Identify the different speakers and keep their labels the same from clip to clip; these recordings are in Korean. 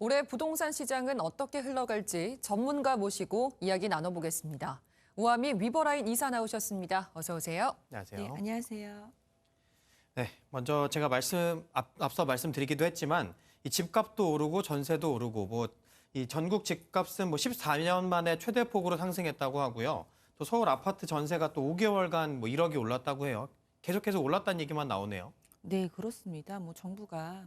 Speaker 1: 올해 부동산 시장은 어떻게 흘러갈지 전문가 모시고 이야기 나눠보겠습니다. 우아미 위버라인 이사 나오셨습니다. 어서 오세요.
Speaker 2: 안녕하세요.
Speaker 3: 네, 안녕하세요.
Speaker 2: 네, 먼저 제가 앞서 말씀드리기도 했지만 이 집값도 오르고 전세도 오르고 이 전국 집값은 14년 만에 최대폭으로 상승했다고 하고요. 또 서울 아파트 전세가 또 5개월간 1억이 올랐다고 해요. 계속해서 올랐다는 얘기만 나오네요.
Speaker 3: 네, 그렇습니다. 정부가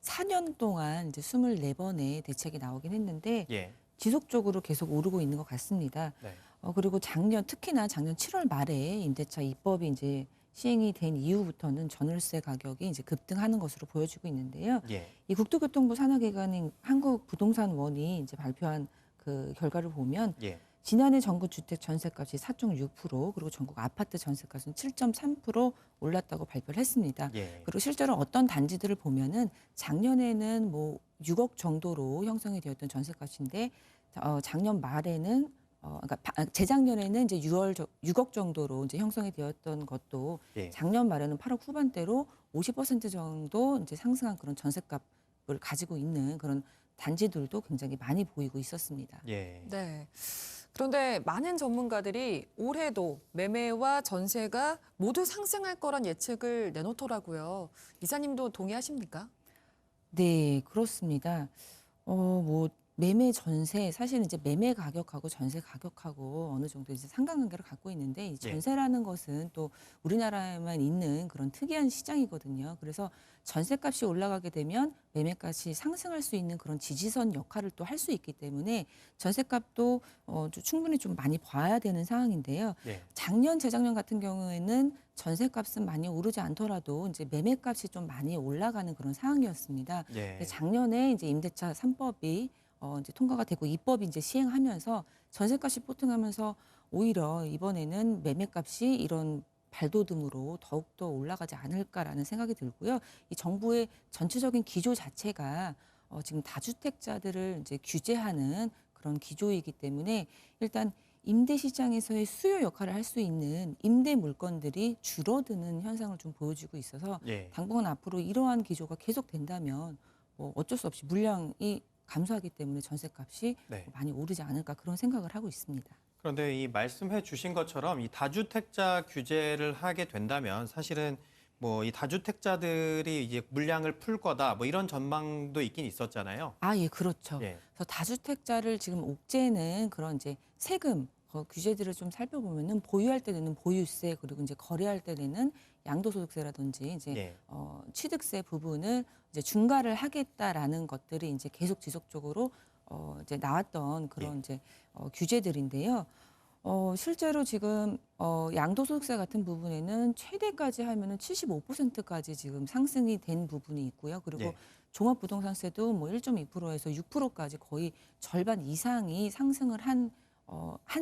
Speaker 3: 4년 동안 이제 24번의 대책이 나오긴 했는데
Speaker 2: 예.
Speaker 3: 지속적으로 계속 오르고 있는 것 같습니다.
Speaker 2: 네.
Speaker 3: 그리고 특히나 작년 7월 말에 임대차 입법이 이제 시행이 된 이후부터는 전월세 가격이 이제 급등하는 것으로 보여지고 있는데요.
Speaker 2: 예.
Speaker 3: 이 국토교통부 산하기관인 한국부동산원이 이제 발표한 그 결과를 보면
Speaker 2: 예.
Speaker 3: 지난해 전국 주택 전세값이 4.6%, 그리고 전국 아파트 전세값은 7.3% 올랐다고 발표를 했습니다.
Speaker 2: 예.
Speaker 3: 그리고 실제로 어떤 단지들을 보면은 작년에는 6억 정도로 형성이 되었던 전세값인데 작년 말에는 재작년에는 이제 6억 정도로 이제 형성이 되었던 것도
Speaker 2: 예.
Speaker 3: 작년 말에는 8억 후반대로 50% 정도 이제 상승한 그런 전세값을 가지고 있는 그런 단지들도 굉장히 많이 보이고 있었습니다.
Speaker 2: 예.
Speaker 1: 네. 그런데 많은 전문가들이 올해도 매매와 전세가 모두 상승할 거란 예측을 내놓더라고요. 이사님도 동의하십니까?
Speaker 3: 네, 그렇습니다. 매매 전세, 사실은 이제 매매 가격하고 전세 가격하고 어느 정도 이제 상관관계를 갖고 있는데, 이 전세라는 것은 또 우리나라에만 있는 그런 특이한 시장이거든요. 그래서 전세값이 올라가게 되면 매매값이 상승할 수 있는 그런 지지선 역할을 또 할 수 있기 때문에 전세값도 충분히 좀 많이 봐야 되는 상황인데요.
Speaker 2: 예.
Speaker 3: 작년, 재작년 같은 경우에는 전세값은 많이 오르지 않더라도 이제 매매값이 좀 많이 올라가는 그런 상황이었습니다.
Speaker 2: 예.
Speaker 3: 작년에 이제 임대차 3법이 이제 통과가 되고 입법이 이제 시행하면서 전세값이 폭등하면서 오히려 이번에는 매매값이 이런 발돋움으로 더욱더 올라가지 않을까라는 생각이 들고요. 이 정부의 전체적인 기조 자체가 지금 다주택자들을 이제 규제하는 그런 기조이기 때문에 일단 임대 시장에서의 수요 역할을 할 수 있는 임대 물건들이 줄어드는 현상을 좀 보여주고 있어서
Speaker 2: 예.
Speaker 3: 당분간 앞으로 이러한 기조가 계속된다면 어쩔 수 없이 물량이 감소하기 때문에 전세값이
Speaker 2: 네.
Speaker 3: 많이 오르지 않을까 그런 생각을 하고 있습니다.
Speaker 2: 그런데 이 말씀해 주신 것처럼 이 다주택자 규제를 하게 된다면 사실은 이 다주택자들이 이제 물량을 풀 거다 이런 전망도 있긴 있었잖아요.
Speaker 3: 예, 그렇죠.
Speaker 2: 예.
Speaker 3: 그래서 다주택자를 지금 옥죄는 그런 이제 세금 규제들을 좀 살펴보면은 보유할 때 내는 보유세, 그리고 이제 거래할 때 내는 양도소득세라든지 이제
Speaker 2: 예.
Speaker 3: 취득세 부분을 이제 중과를 하겠다라는 것들이 이제 계속 지속적으로 이제 나왔던 그런
Speaker 2: 예.
Speaker 3: 이제 규제들인데요. 실제로 지금 양도소득세 같은 부분에는 최대까지 하면은 75%까지 지금 상승이 된 부분이 있고요. 그리고
Speaker 2: 예.
Speaker 3: 종합부동산세도 1.2%에서 6%까지 거의 절반 이상이 상승을 한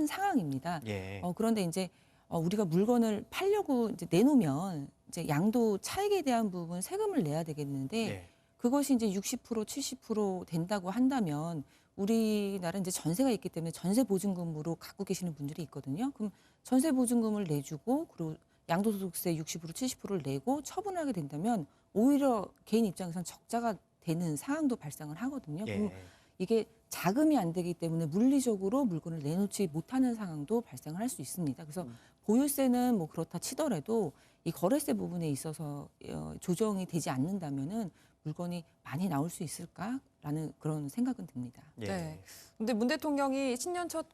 Speaker 3: 상황입니다.
Speaker 2: 예.
Speaker 3: 그런데 이제 우리가 물건을 팔려고 이제 내놓으면 이제 양도 차익에 대한 부분 세금을 내야 되겠는데
Speaker 2: 예.
Speaker 3: 그것이 이제 60%, 70% 된다고 한다면 우리나라 이제 전세가 있기 때문에 전세 보증금으로 갖고 계시는 분들이 있거든요. 그럼 전세 보증금을 내주고 그리고 양도소득세 60%, 70%를 내고 처분하게 된다면 오히려 개인 입장에서는 적자가 되는 상황도 발생을 하거든요.
Speaker 2: 예.
Speaker 3: 그럼 이게 자금이 안 되기 때문에 물리적으로 물건을 내놓지 못하는 상황도 발생을 할 수 있습니다. 그래서 보유세는 그렇다 치더라도 이 거래세 부분에 있어서 조정이 되지 않는다면은 물건이 많이 나올 수 있을까라는 그런 생각은 듭니다.
Speaker 2: 예.
Speaker 1: 네. 근데 문 대통령이 신년 첫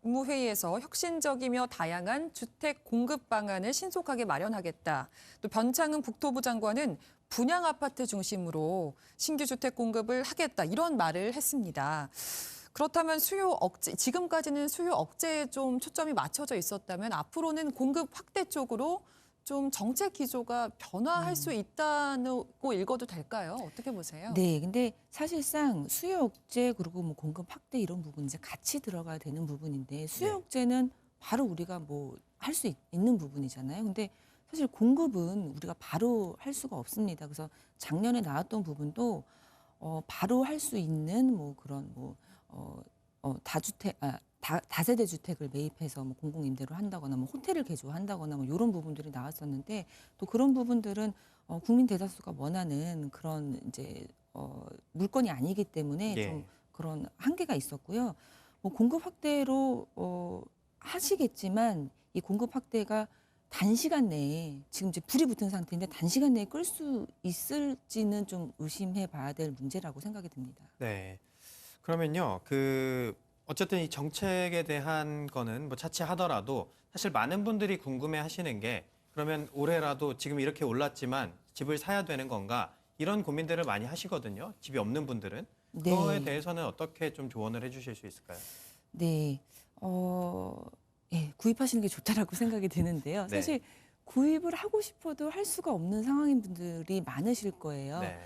Speaker 1: 국무회의에서 혁신적이며 다양한 주택 공급 방안을 신속하게 마련하겠다. 또 변창흠 국토부 장관은 분양 아파트 중심으로 신규 주택 공급을 하겠다. 이런 말을 했습니다. 그렇다면 수요 억제, 지금까지는 수요 억제에 좀 초점이 맞춰져 있었다면 앞으로는 공급 확대 쪽으로 좀 정책 기조가 변화할 수 있다고 읽어도 될까요? 어떻게 보세요?
Speaker 3: 네, 근데 사실상 수요 억제 그리고 공급 확대 이런 부분 이제 같이 들어가야 되는 부분인데 수요
Speaker 2: 네.
Speaker 3: 억제는 바로 우리가 할 수 있는 부분이잖아요. 근데 사실 공급은 우리가 바로 할 수가 없습니다. 그래서 작년에 나왔던 부분도 바로 할 수 있는 그런 다세대 주택을 매입해서 공공임대로 한다거나 호텔을 개조한다거나 이런 부분들이 나왔었는데 또 그런 부분들은 국민 대다수가 원하는 그런 이제 물건이 아니기 때문에
Speaker 2: 예.
Speaker 3: 좀 그런 한계가 있었고요. 뭐 공급 확대로 하시겠지만 이 공급 확대가 단시간 내에 지금 이제 불이 붙은 상태인데 단시간 내에 끌 수 있을지는 좀 의심해 봐야 될 문제라고 생각이 듭니다.
Speaker 2: 네. 그러면요, 어쨌든 이 정책에 대한 거는 뭐 차치하더라도 사실 많은 분들이 궁금해 하시는 게 그러면 올해라도 지금 이렇게 올랐지만 집을 사야 되는 건가? 이런 고민들을 많이 하시거든요. 집이 없는 분들은. 그거에
Speaker 3: 네.
Speaker 2: 대해서는 어떻게 좀 조언을 해주실 수 있을까요?
Speaker 3: 네. 예, 구입하시는 게 좋다라고 생각이 드는데요.
Speaker 2: 네.
Speaker 3: 사실 구입을 하고 싶어도 할 수가 없는 상황인 분들이 많으실 거예요.
Speaker 2: 네.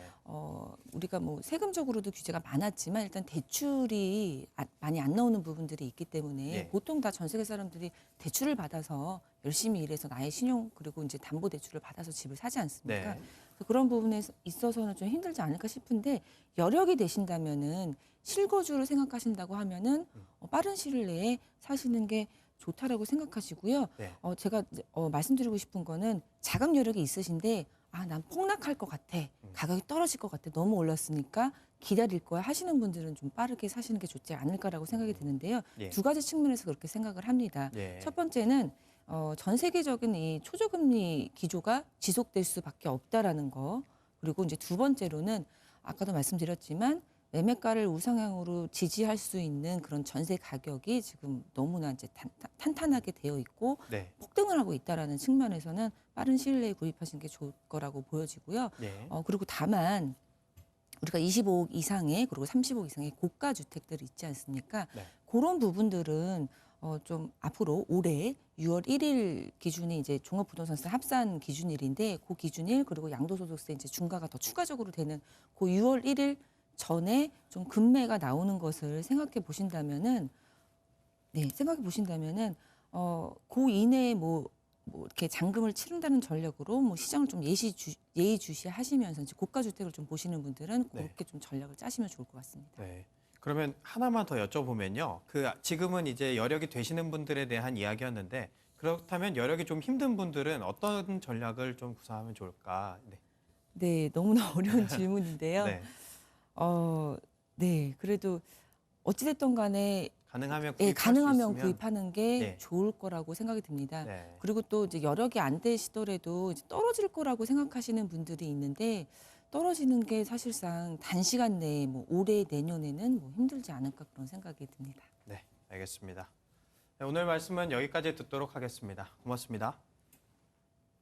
Speaker 3: 우리가 뭐 세금적으로도 규제가 많았지만 일단 대출이 많이 안 나오는 부분들이 있기 때문에
Speaker 2: 예.
Speaker 3: 보통 다 전 세계 사람들이 대출을 받아서 열심히 일해서 나의 신용 그리고 이제 담보 대출을 받아서 집을 사지 않습니까?
Speaker 2: 네.
Speaker 3: 그래서 그런 부분에 있어서는 좀 힘들지 않을까 싶은데 여력이 되신다면은 실거주를 생각하신다고 하면은 빠른 시일 내에 사시는 게 좋다라고 생각하시고요.
Speaker 2: 네.
Speaker 3: 제가 말씀드리고 싶은 거는 자금 여력이 있으신데 난 폭락할 것 같아. 가격이 떨어질 것 같아. 너무 올랐으니까 기다릴 거야 하시는 분들은 좀 빠르게 사시는 게 좋지 않을까라고 생각이 드는데요.
Speaker 2: 예.
Speaker 3: 두 가지 측면에서 그렇게 생각을 합니다.
Speaker 2: 예.
Speaker 3: 첫 번째는 전 세계적인 이 초저금리 기조가 지속될 수밖에 없다라는 거. 그리고 이제 두 번째로는 아까도 말씀드렸지만 매매가를 우상향으로 지지할 수 있는 그런 전세 가격이 지금 너무나 이제 탄탄하게 되어 있고
Speaker 2: 네.
Speaker 3: 폭등을 하고 있다라는 측면에서는 빠른 시일 내에 구입하시는 게 좋을 거라고 보여지고요.
Speaker 2: 예.
Speaker 3: 그리고 다만 우리가 25억 이상의 그리고 30억 이상의 고가 주택들이 있지 않습니까?
Speaker 2: 네.
Speaker 3: 그런 부분들은 좀 앞으로 올해 6월 1일 기준이 이제 종합부동산세 합산 기준일인데 그 기준일 그리고 양도소득세 이제 중과가 더 추가적으로 되는 그 6월 1일 전에 좀 급매가 나오는 것을 생각해 보신다면은 그 이내에 뭐 이렇게 잔금을 치른다는 전략으로 뭐 시장을 좀 예의주시하시면서 이제 고가 주택을 좀 보시는 분들은
Speaker 2: 네.
Speaker 3: 그렇게 좀 전략을 짜시면 좋을 것 같습니다.
Speaker 2: 네. 그러면 하나만 더 여쭤보면요. 지금은 이제 여력이 되시는 분들에 대한 이야기였는데 그렇다면 여력이 좀 힘든 분들은 어떤 전략을 좀 구사하면 좋을까? 네.
Speaker 3: 네, 너무나 어려운 질문인데요.
Speaker 2: 네.
Speaker 3: 네, 그래도 어찌됐든 간에
Speaker 2: 가능하면
Speaker 3: 예,
Speaker 2: 구입할 수
Speaker 3: 가능하면
Speaker 2: 있으면
Speaker 3: 구입하는 게
Speaker 2: 네.
Speaker 3: 좋을 거라고 생각이 듭니다.
Speaker 2: 네.
Speaker 3: 그리고 또 이제 여력이 안 되시더라도 이제 떨어질 거라고 생각하시는 분들이 있는데 떨어지는 게 사실상 단시간 내에 뭐 올해 내년에는 뭐 힘들지 않을까 그런 생각이 듭니다.
Speaker 2: 네, 알겠습니다. 네, 오늘 말씀은 여기까지 듣도록 하겠습니다. 고맙습니다.